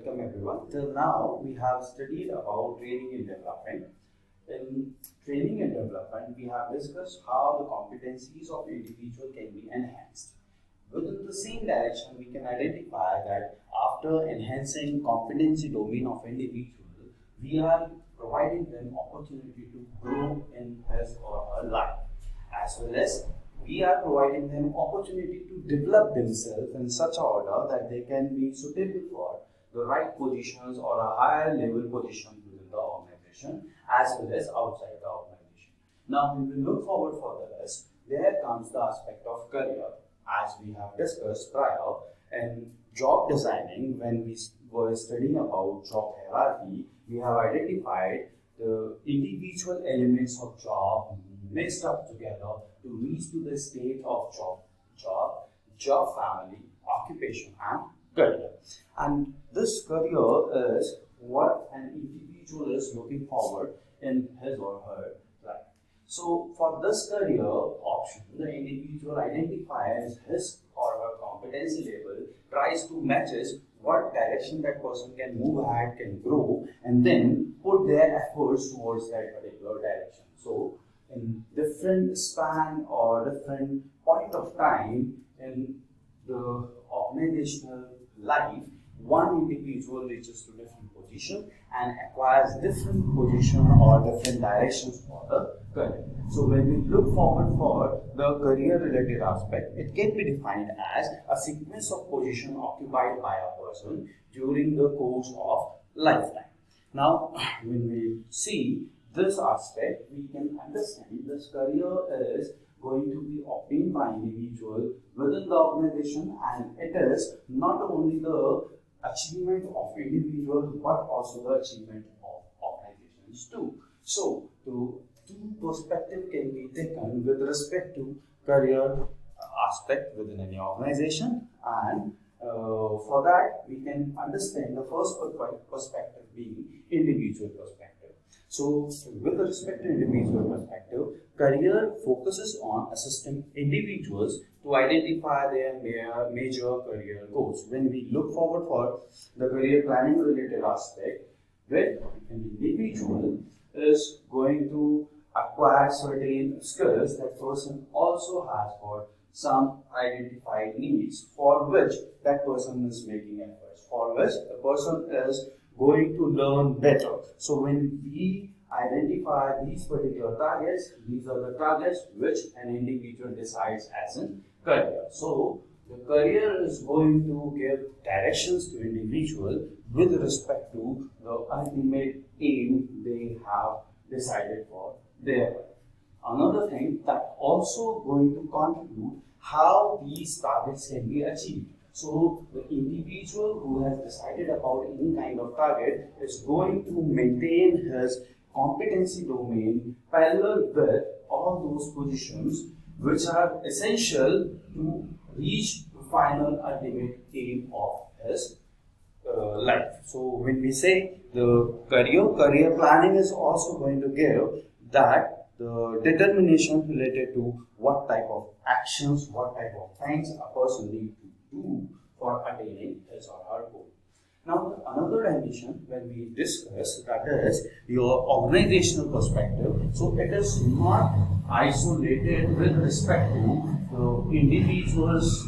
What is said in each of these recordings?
welcome everyone. Till now, we have studied about training and development. In training and development, we have discussed how the competencies of individual can be enhanced. Within the same direction, we can identify that after enhancing competency domain of individual, we are providing them opportunity to grow in his or her life, as well as we are providing them opportunity to develop themselves in such order that they can be suitable for the right positions or a higher level position within the organization as well as outside the organization. Now, when we look forward for this, there comes the aspect of career, as we have discussed prior in job designing. When we were studying about job hierarchy, we have identified the individual elements of job mixed up together to reach to the state of job family, occupation, and career. And this career is what an individual is looking forward in his or her life. So, for this career option, the individual identifies his or her competency level, tries to matches what direction that person can move ahead, can grow, and then put their efforts towards that particular direction. So, in different span or different point of time in the organizational life, one individual reaches to different position and acquires different position or different directions for the career. So when we look forward for the career related aspect, it can be defined as a sequence of position occupied by a person during the course of lifetime. Now, when we see this aspect, we can understand this career is going to be obtained by individual within the organization, and it is not only the achievement of individual but also the achievement of organizations too. So, the two perspective can be taken with respect to career aspect within any organization, and for that we can understand the first perspective being individual perspective. So, with respect to individual perspective, career focuses on assisting individuals to identify their major career goals. When we look forward for the career planning related aspect, where an individual is going to acquire certain skills that person also has for some identified needs for which that person is making efforts, for which the person is going to learn better. So when we identify these particular targets, these are the targets which an individual decides as a career. So the career is going to give directions to individual with respect to the ultimate aim they have decided for their life. Another thing that also going to contribute how these targets can be achieved. So the individual who has decided about any kind of target is going to maintain his competency domain parallel with all those positions which are essential to reach the final ultimate aim of his life. So when we say the career planning is also going to give that the determination related to what type of actions, what type of things a person needs to do for attaining his or her goal. Now, another dimension when we discuss that is your organizational perspective. So it is not isolated with respect to the individual's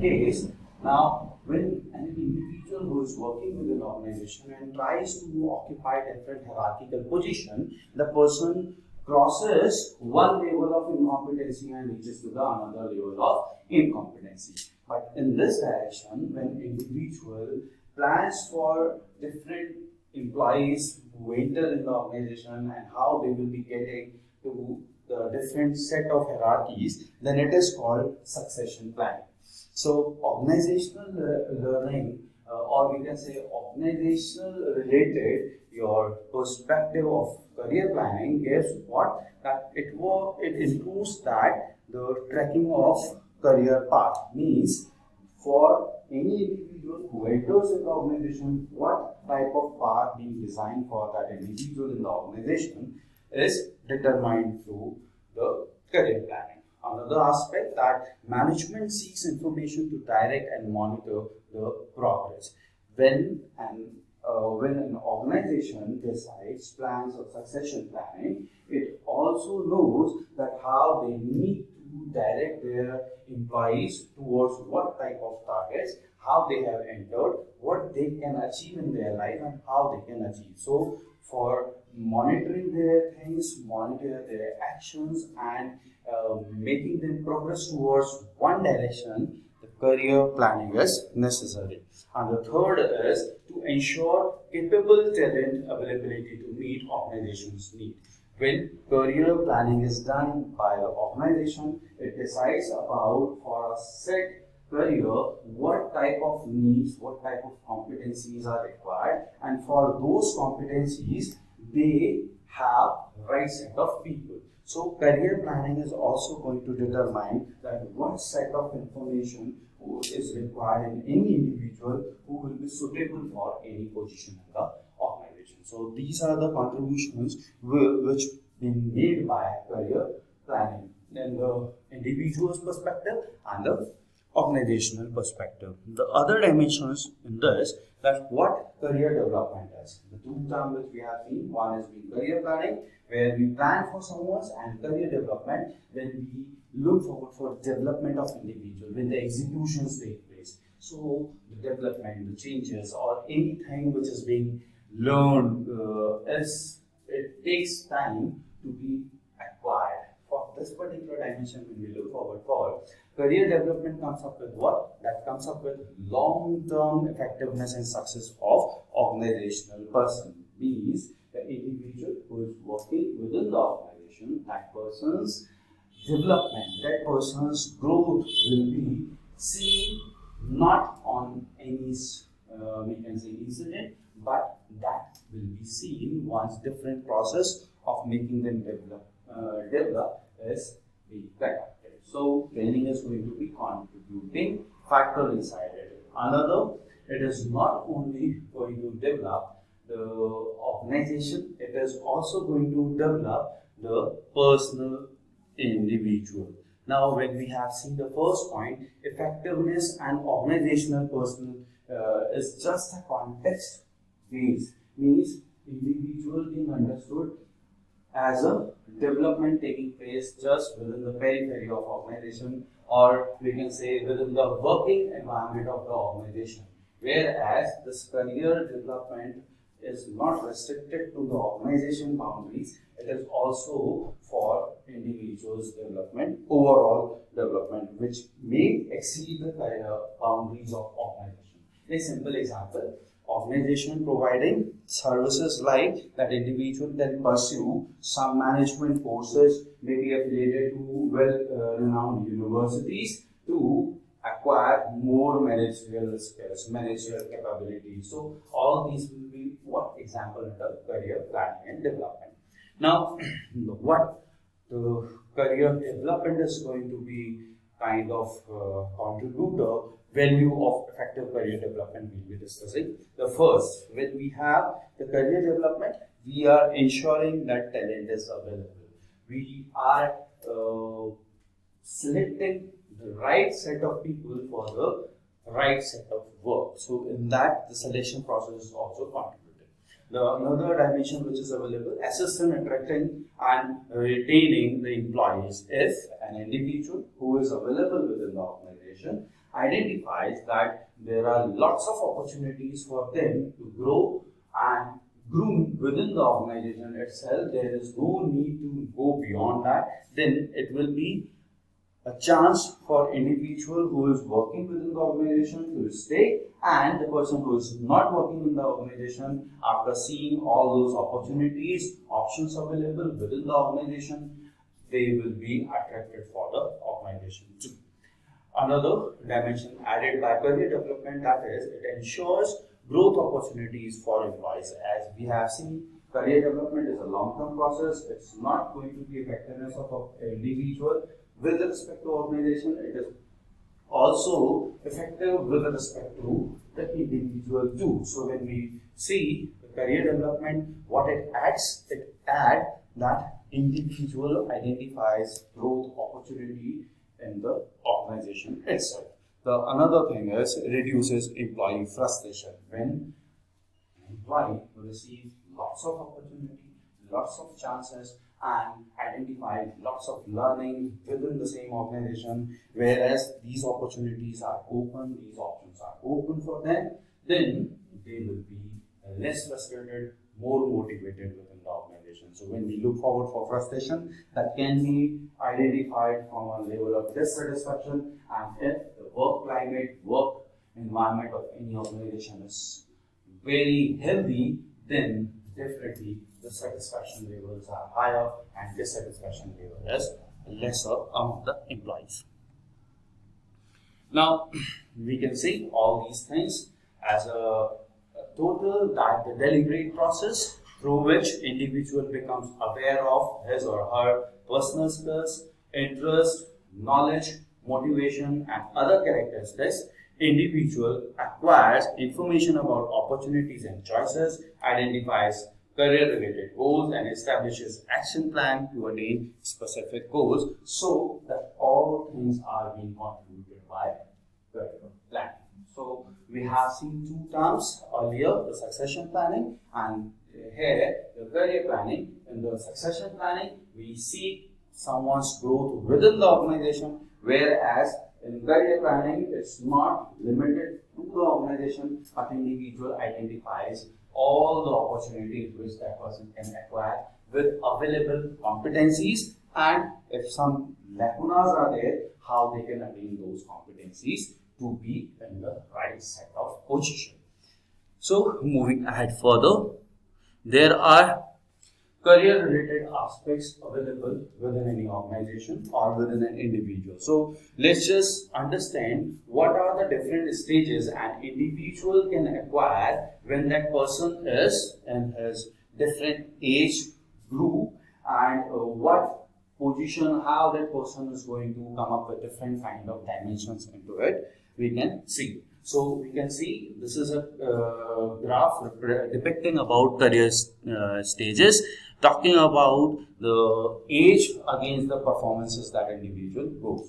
case. Now, when an individual who is working with an organization and tries to occupy different hierarchical position, the person crosses one level of incompetency and reaches to the another level of incompetency. But in this direction, when individual plans for different employees who enter in the organization and how they will be getting to the different set of hierarchies, then it is called succession planning. So organizational learning, or we can say organizational related, your perspective of career planning gives what that it includes that the tracking of career path means for any individual who enters in the organization, what type of path being designed for that individual in the organization is determined through the career planning. Another aspect that management seeks information to direct and monitor the progress. when an organization decides plans of succession planning, it also knows that how they need to direct their employees towards what type of targets, how they have entered, what they can achieve in their life, and how they can achieve. So, for monitoring their things, monitor their actions, and making them progress towards one direction, the career planning is necessary. And the third is to ensure capable talent availability to meet organization's need. When career planning is done by the organization, it decides about for a set career what type of needs, what type of competencies are required, and for those competencies they have right set of people. So career planning is also going to determine that what set of information is required in any individual who will be suitable for any position in the organization. So these are the contributions which been made by career planning in the individual's perspective and the organizational perspective. The other dimensions in this, that what career development is. The two terms which we have seen, one is being career planning, where we plan for someone's, and career development when we look forward for development of individual, when the executions take place. So the development, the changes, or anything which is being learned, it takes time to be acquired. For this particular dimension, when we look forward for, career development comes up with what? That comes up with long-term effectiveness and success of organizational person. Means the individual who is working within the organization, that person's development, that person's growth will be seen not on any we can say incident, but that will be seen once different process of making them develop is being conducted. So training is going to be contributing factor inside it. Another, it is not only going to develop the organization, it is also going to develop the personal individual. Now, when we have seen the first point, effectiveness and organizational personal is just a context base, means individual being understood as a development taking place just within the periphery of organization, or we can say within the working environment of the organization. Whereas this career development is not restricted to the organization boundaries, it is also for individuals' development, overall development, which may exceed the boundaries of organization. A simple example, organization providing services like that individual can pursue some management courses, may be affiliated to well-renowned universities to acquire more managerial skills, managerial capabilities. So all these will be what example under career planning and development. Now, what the career development is going to be kind of contributor value of effective career development we'll be discussing. The first, when we have the career development, we are ensuring that talent is available. We are selecting the right set of people for the right set of work. So in that, the selection process is also contributing. Another dimension which is available, assist in attracting and retaining the employees. If an individual who is available within the organization identifies that there are lots of opportunities for them to grow and groom within the organization itself, there is no need to go beyond that, then it will be a chance for individual who is working within the organization to stay, and the person who is not working in the organization, after seeing all those opportunities, options available within the organization, they will be attracted for the organization too. Another dimension added by career development, that is, it ensures growth opportunities for employees. As we have seen, career development is a long-term process. It's not going to be effectiveness of an individual with respect to organization. It is also effective with respect to the individual too. So when we see the career development, what it adds that individual identifies growth opportunity in the organization itself. The another thing is reduces employee frustration. When an employee receives lots of opportunity, lots of chances, and identify lots of learning within the same organization, whereas these opportunities are open, these options are open for them, then they will be less frustrated, more motivated within the organization. So when we look forward for frustration, that can be identified from a level of dissatisfaction, and if the work climate, work environment of any organization is very healthy, then definitely the satisfaction levels are higher and dissatisfaction level is lesser among the employees. Now, we can see all these things as a total the deliberate process through which individual becomes aware of his or her personal skills, interest, knowledge, motivation, and other characteristics. Individual acquires information about opportunities and choices, identifies career-related goals, and establishes action plan to attain specific goals, so that all things are being contributed by career planning. So we have seen two terms earlier, the succession planning and here the career planning. In the succession planning, we see someone's growth within the organization, whereas in career planning, it's not limited to the organization, but individual identifies all the opportunities which that person can acquire with available competencies, and if some lacunas are there, how they can attain those competencies to be in the right set of position. So moving ahead further, there are career related aspects available within any organization or within an individual. So let's just understand what are the different stages an individual can acquire when that person is in his different age group, and what position, how that person is going to come up with different kind of dimensions into it, we can see. So we can see this is a graph depicting about career stages, talking about the age against the performances that individual go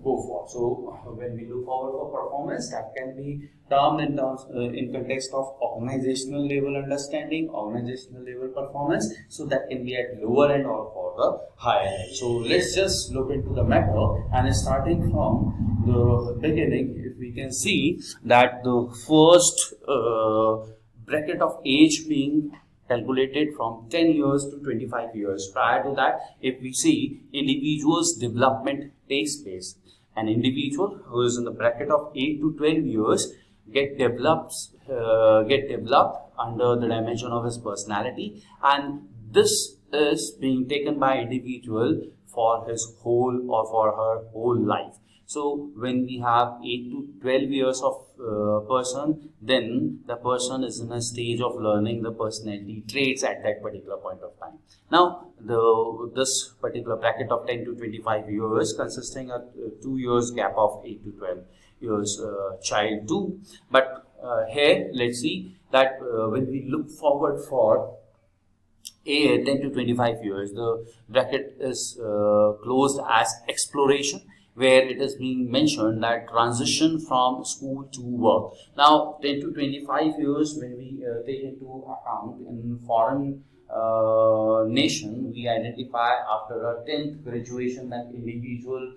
for. So when we look forward for performance, that can be termed in terms in context of organizational level understanding, organizational level performance. So that can be at lower end or for the higher end. So let's just look into the matter, and starting from the beginning, if we can see that the first bracket of age being calculated from 10 years to 25 years. Prior to that, if we see individual's development takes place, an individual who is in the bracket of 8 to 12 years get developed under the dimension of his personality, and this is being taken by individual for his whole or for her whole life. So when we have 8 to 12 years of person, then the person is in a stage of learning the personality traits at that particular point of time. Now, this particular bracket of 10 to 25 years consisting of 2 years gap of 8 to 12 years child too. But here, let's see that when we look forward for 10 to 25 years, the bracket is closed as exploration, where it is being mentioned that transition from school to work. Now, 10 to 25 years, when we take into account in foreign nation, we identify after a 10th graduation that individual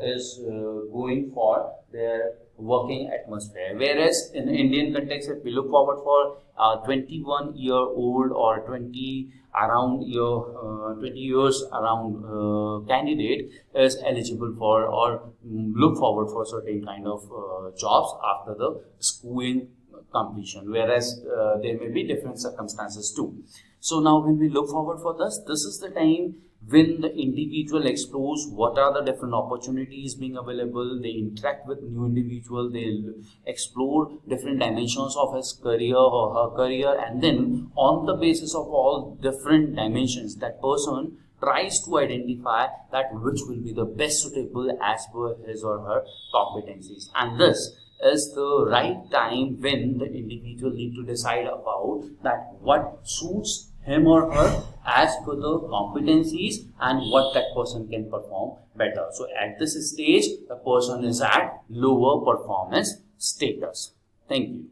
is going for their working atmosphere. Whereas in Indian context, if we look forward for a 21-year-old or 20 years around candidate is eligible for or look forward for certain kind of jobs after the schooling completion, whereas there may be different circumstances too. So now when we look forward for this is the time when the individual explores what are the different opportunities being available, they interact with new individual, they explore different dimensions of his career or her career, and then on the basis of all different dimensions, that person tries to identify that which will be the best suitable as per his or her competencies. And this is the right time when the individual need to decide about that what suits him or her as per the competencies and what that person can perform better. So at this stage, the person is at lower performance status. Thank you.